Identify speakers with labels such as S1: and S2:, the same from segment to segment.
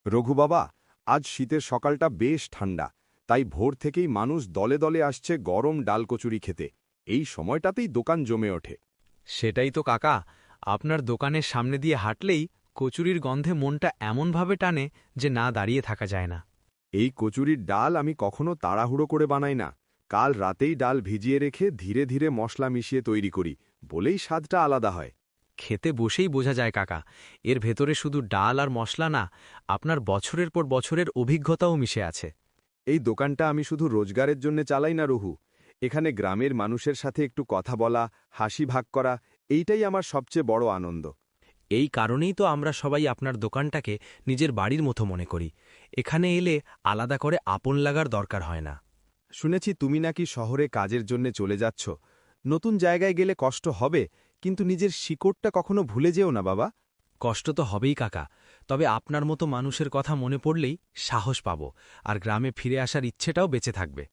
S1: রঘু বাবা, আজ শীতের সকালটা বেশ ঠান্ডা, তাই ভোর থেকেই মানুষ দলে দলে আসছে গরম ডাল কচুরি খেতে। এই সময়টাতেই দোকান জমে ওঠে।
S2: সেটাই তো কাকা, আপনার দোকানের সামনে দিয়ে হাঁটলেই কচুরির গন্ধে মনটা এমনভাবে টানে যে না দাঁড়িয়ে থাকা যায় না।
S1: এই কচুরির ডাল আমি কখনো তাড়াহুড়ো করে বানাই না। কাল রাতেই ডাল ভিজিয়ে রেখে ধীরে ধীরে মশলা মিশিয়ে তৈরি করি, বলেই স্বাদটা আলাদা হয়।
S2: খেতে বসেই বোঝা যায় কাকা, এর ভেতরে শুধু ডাল আর মশলা না, আপনার বছরের পর বছরের অভিজ্ঞতাও মিশে আছে।
S1: এই দোকানটা আমি শুধু রোজগারের জন্য চালাই না রঘু। এখানে গ্রামের মানুষের সাথে একটু কথা বলা, হাসি ভাগ করা, এইটাই আমার সবচেয়ে বড় আনন্দ।
S2: এই কারণেই তো আমরা সবাই আপনার দোকানটাকে নিজের বাড়ির মতো মনে করি। এখানে এলে আলাদা করে আপন লাগার দরকার হয় না।
S1: শুনেছি তুমি নাকি শহরে কাজের জন্য চলে যাচ্ছ। নতুন জায়গায় গেলে কষ্ট হবে, কিন্তু নিজের শিকড়টা কখনো ভুলে যেও না বাবা।
S2: কষ্ট তো হবেই কাকা, তবে আপনার মতো মানুষের কথা মনে পড়লেই সাহস পাব, আর গ্রামে ফিরে আসার ইচ্ছেটাও বেঁচে থাকবে।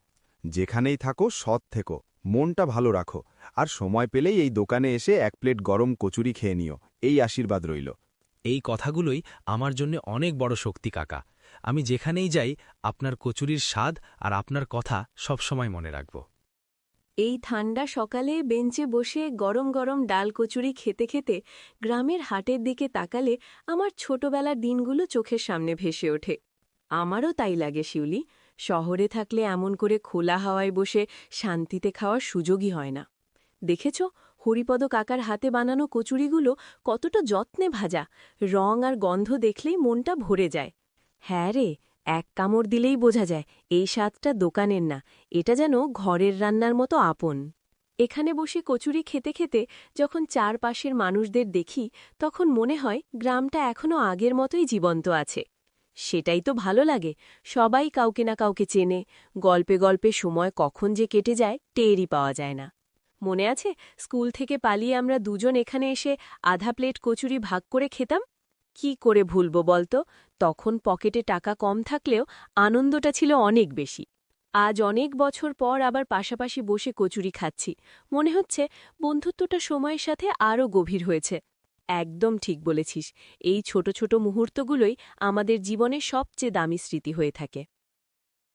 S1: যেখানেই থাকো সৎ থেকো, মনটা ভালো রাখো, আর সময় পেলেই এই দোকানে এসে এক প্লেট গরম কচুরি খেয়ে নিও, এই আশীর্বাদ রইল।
S2: এই কথাগুলোই আমার জন্য অনেক বড় শক্তি কাকা। আমি যেখানেই যাই আপনার কচুরির স্বাদ আর আপনার কথা সবসময় মনে রাখব।
S3: এই ঠান্ডা সকালে বেঞ্চে বসে গরম গরম ডাল কচুরি খেতে খেতে গ্রামের হাটের দিকে তাকালে আমার ছোটবেলার দিনগুলো চোখের সামনে ভেসে ওঠে। আমারও তাই লাগে শিউলি, শহরে থাকলে এমন করে খোলা হাওয়ায় বসে শান্তিতে খাওয়ার সুযোগই হয় না। দেখেছ, হরিপদ কাকার হাতে বানানো কচুরিগুলো কতটা যত্নে ভাজা, রং আর গন্ধ দেখলেই মনটা ভরে যায়। হ্যাঁ রে, এক কামড় দিলেই বোঝা যায় এই স্বাদটা দোকানের না, এটা যেন ঘরের রান্নার মতো আপন। এখানে বসে কচুরি খেতে খেতে যখন চারপাশের মানুষদের দেখি, তখন মনে হয় গ্রামটা এখনও আগের মতোই জীবন্ত আছে। সেটাই তো ভালো লাগে, সবাই কাউকে না কাউকে চেনে, গল্পে গল্পে সময় কখন যে কেটে যায় টেরই পাওয়া যায় না। মনে আছে, স্কুল থেকে পালিয়ে আমরা দুজন এখানে এসে আধা প্লেট কচুরি ভাগ করে খেতাম? কি করে ভুলব বলতো? তখন পকেটে টাকা কম থাকলেও আনন্দটা ছিল অনেক বেশি। আজ অনেক বছর পর আবার পাশাপাশি বসে কচুরি খাচ্ছি, মনে হচ্ছে বন্ধুত্বটা সময়ের সাথে আরও গভীর হয়েছে। একদম ঠিক বলেছিস, এই ছোট ছোট মুহূর্তগুলোই আমাদের জীবনের সবচেয়ে দামি স্মৃতি হয়ে থাকে।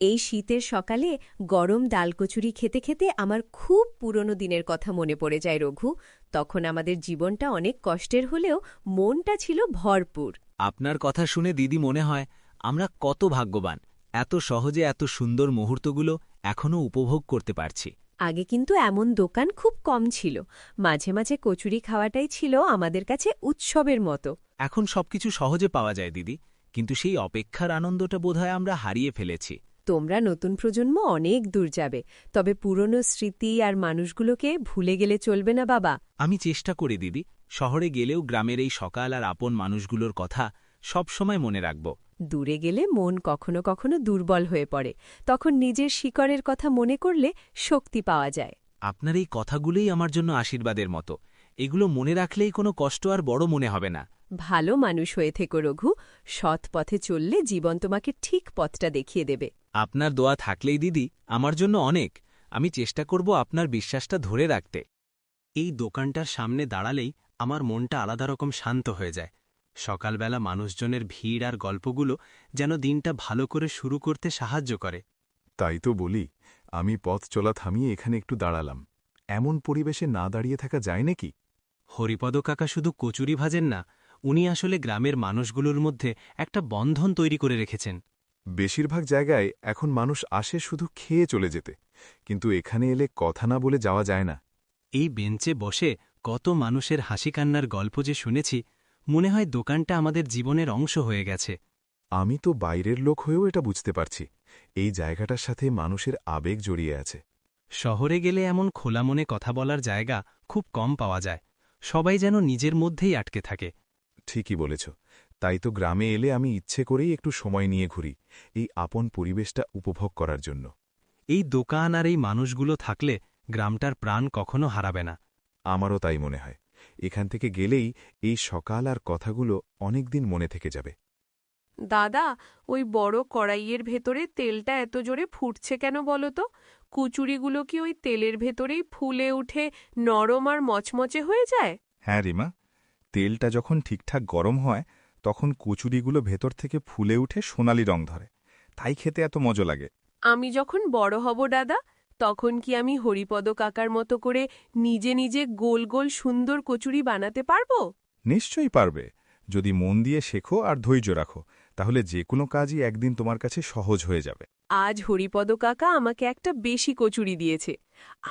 S4: এই শীতের সকালে গরম ডালকচুরি খেতে খেতে আমার খুব পুরনো দিনের কথা মনে পড়ে যায় রঘু। তখন আমাদের জীবনটা অনেক কষ্টের হলেও মনটা ছিল ভরপুর।
S2: আপনার কথা শুনে দিদি মনে হয় আমরা কত ভাগ্যবান, এত সহজে এত সুন্দর মুহূর্তগুলো এখনও উপভোগ করতে পারছি।
S4: আগে কিন্তু এমন দোকান খুব কম ছিল, মাঝে মাঝে কচুরি খাওয়াটাই ছিল আমাদের কাছে উৎসবের মতো।
S2: এখন সবকিছু সহজে পাওয়া যায় দিদি, কিন্তু সেই অপেক্ষার আনন্দটা বোধহয় আমরা হারিয়ে ফেলেছি।
S4: তোমরা নতুন প্রজন্ম অনেক দূর যাবে, তবে পুরনো স্মৃতি আর মানুষগুলোকে ভুলে গেলে চলবে না বাবা।
S2: আমি চেষ্টা করি দিদি, শহরে গেলেও গ্রামের এই সকাল আর আপন মানুষগুলোর কথা সব সময় মনে রাখব।
S4: দূরে গেলে মন কখনো কখনো দুর্বল হয়ে পড়ে, তখন নিজের শিকড়ের কথা মনে করলে শক্তি পাওয়া যায়।
S2: আপনার এই কথাগুলোই আমার জন্য আশীর্বাদের মতো, এগুলো মনে রাখলেই কোনো কষ্ট আর বড় মনে হবে না।
S4: ভালো মানুষ হয়ে থেকো রঘু, সৎ পথে চললে জীবন তোমাকে ঠিক পথটা দেখিয়ে দেবে।
S2: আপনার দোয়া থাকলেই দিদি আমার জন্য অনেক। আমি চেষ্টা করব আপনার বিশ্বাসটা ধরে রাখতে। এই দোকানটার সামনে দাঁড়ালেই আমার মনটা আলাদা রকম শান্ত হয়ে যায়। সকালবেলা মানুষজনের ভিড় আর গল্পগুলো যেন দিনটা ভালো করে শুরু করতে সাহায্য করে।
S5: তাই তো বলি, আমি পথ চলা থামিয়ে এখানে একটু দাঁড়ালাম। এমন পরিবেশে না দাঁড়িয়ে থাকা যায় নাকি?
S2: হরিপদ কাকা শুধু কচুরি ভাজেন না, উনি আসলে গ্রামের মানুষগুলোর মধ্যে একটা বন্ধন তৈরি করে রেখেছেন।
S5: বেশিরভাগ জায়গায় এখন মানুষ আসে শুধু খেয়ে চলে যেতে, কিন্তু এখানে এলে কথা না বলে যাওয়া যায় না।
S2: এই বেঞ্চে বসে কত মানুষের হাসি কান্নার গল্প যে শুনেছি, মনে হয় দোকানটা আমাদের জীবনের অংশ হয়ে গেছে।
S5: আমি তো বাইরের লোক হয়েও এটা বুঝতে পারছি, এই জায়গাটার সাথে মানুষের আবেগ জড়িয়ে আছে।
S2: শহরে গেলে এমন খোলা মনে কথা বলার জায়গা খুব কম পাওয়া যায়, সবাই যেন নিজের মধ্যেই আটকে থাকে।
S5: ঠিকই বলেছ, তাই তো গ্রামে এলে আমি ইচ্ছে করেই একটু সময় নিয়ে ঘুরি, এই আপন পরিবেশটা উপভোগ করার জন্য।
S2: এই দোকান আর এই মানুষগুলো থাকলে গ্রামটার প্রাণ কখনো হারাবে না।
S5: আমারও তাই মনে হয়, এখান থেকে গেলেই এই সকাল আর কথাগুলো অনেকদিন মনে থেকে যাবে।
S3: দাদা, ওই বড় কড়াইয়ের ভেতরে তেলটা এত জোরে ফুটছে কেন বলো তো? কুচুরিগুলো কি ওই তেলের ভেতরেই ফুলে উঠে নরম আর মচমচে হয়ে যায়?
S5: হ্যাঁ রিমা, তেলটা যখন ঠিকঠাক গরম হয় তখন কচুরিগুলো ভেতর থেকে ফুলে উঠে সোনালি রং ধরে, তাই খেতে এত মজা লাগে।
S3: আমি যখন বড় হব দাদা, তখন কি আমি হরিপদ কাকার মতো করে নিজে নিজে গোল গোল সুন্দর কচুরি বানাতে পারবো?
S5: নিশ্চয়ই পারবে, যদি মন দিয়ে শেখো আর ধৈর্য রাখো, তাহলে যে কোনো কাজই একদিন তোমার কাছে সহজ হয়ে যাবে।
S3: আজ হরিপদ কাকা আমাকে একটা বেশি কচুরি দিয়েছে,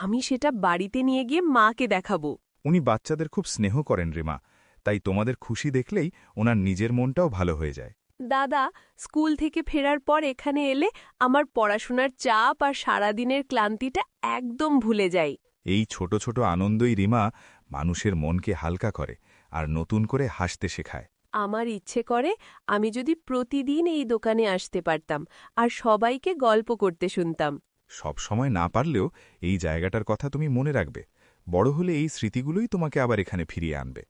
S3: আমি সেটা বাড়িতে নিয়ে গিয়ে মাকে দেখাবো।
S5: উনি বাচ্চাদের খুব স্নেহ করেন রিমা, তাই তোমাদের খুশি দেখলেই ওনার নিজের মনটাও ভালো হয়ে যায়।
S3: দাদা, স্কুল থেকে ফেরার পর এখানে এলে আমার পড়াশোনার চাপ আর সারাদিনের ক্লান্তিটা একদম ভুলে যাই।
S5: এই ছোট ছোট আনন্দই রিমা মানুষের মনকে হালকা করে আর নতুন করে হাসতে শেখায়।
S3: আমার ইচ্ছে করে আমি যদি প্রতিদিন এই দোকানে আসতে পারতাম আর সবাইকে গল্প করতে শুনতাম।
S5: সব সময় না পারলেও এই জায়গাটার কথা তুমি মনে রাখবে, বড় হলে এই স্মৃতিগুলোই তোমাকে আবার এখানে ফিরিয়ে আনবে।